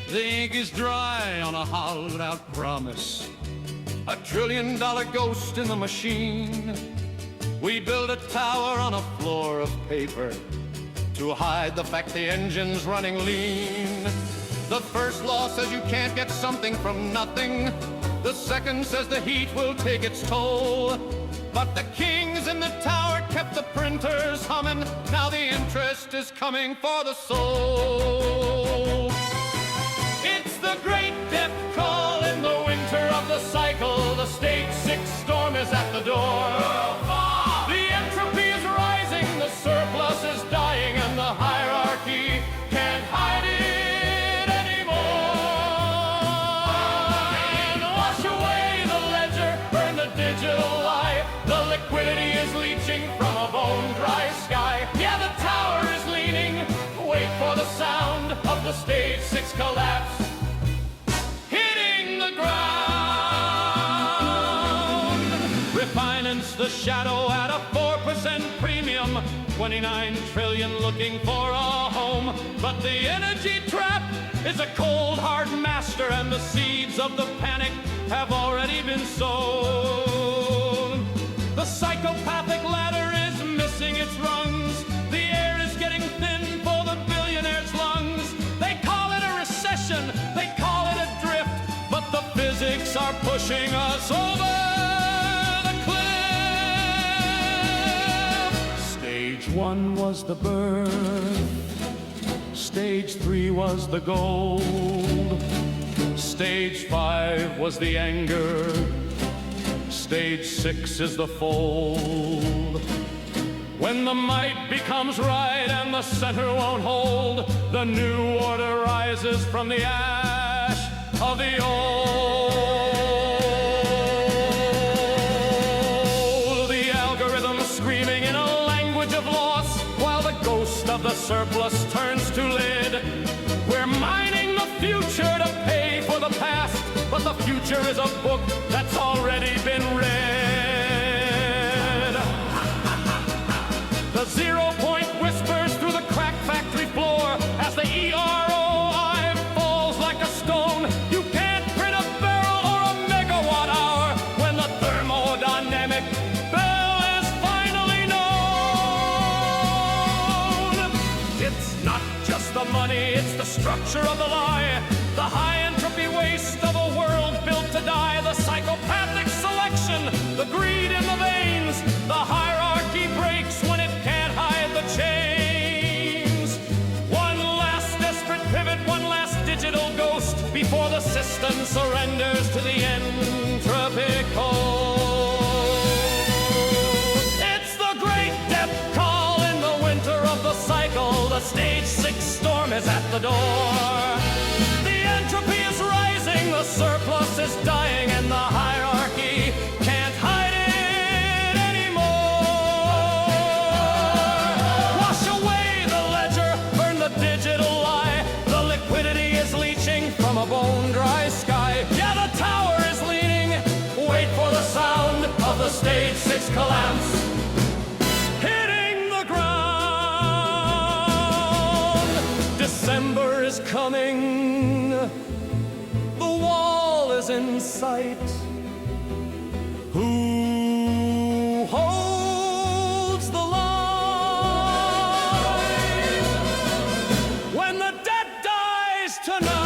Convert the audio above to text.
The ink is dry on a hollowed-out promise, $1 trillion ghost in the machine. We build a tower on a floor of paper to hide the fact the engine's running lean. The first law says you can't get something from nothing. The second says the heat will take its toll. But the kings in the tower kept the printers humming. Now the interest is coming for the soul. It's the great death call in the winter of the cycle. The stage 6 storm is at the door. The entropy is rising, the surplus is dying, and the hierarchy can't hide it anymore. And wash away the ledger, burn the digital lie. The liquidity is leaching from a bone-dry sky. Yeah, the tower is leaning. Wait for the sound of the stage 6 collapse hitting the ground. Refinance the shadow at a 4% premium. 29 trillion looking for a home. But the energy trap is a cold hard master, and the seeds of the panic have already been sown. The psychopathic ladder is missing its rungs. The air is getting thin for the billionaires' lungs. They call it a recession, they call it a drift, but the physics are pushing us over the cliff. Stage 1 was the birth, stage 3 was the gold, stage 5 was the anger, stage 6 is the fold. When the might becomes right and the center won't hold, the new order rises from the ash of the old. The algorithm screaming in a language of loss, while the ghost of the surplus turns to lid. We're mining the future to pay for the past, but the future is a book that's already been read. The 0 point whispers through the crack factory floor as the EROI falls like a stone. You can't print a barrel or a megawatt hour when the thermodynamic bell is finally known. It's not just the money, it's the structure of the lie. The high entropy waste of a world built to die. The psychopathic selection, the greed in the veins. The hierarchy breaks when it can't hide the chains. One last desperate pivot, one last digital ghost before the system surrenders to the entropy code. It's the great death call in the winter of the cycle. The stage 6 storm is at the door. The entropy is rising, the surplus is dying, and the hierarchy can't hide it anymore. Wash away the ledger, burn the digital lie. The liquidity is leaching from a bone-dry sky. Yeah, the tower is leaning. Wait for the sound of the stage 6 collapse hitting the ground. December is coming. The wall is in sight. Who holds the line when the dead dies tonight?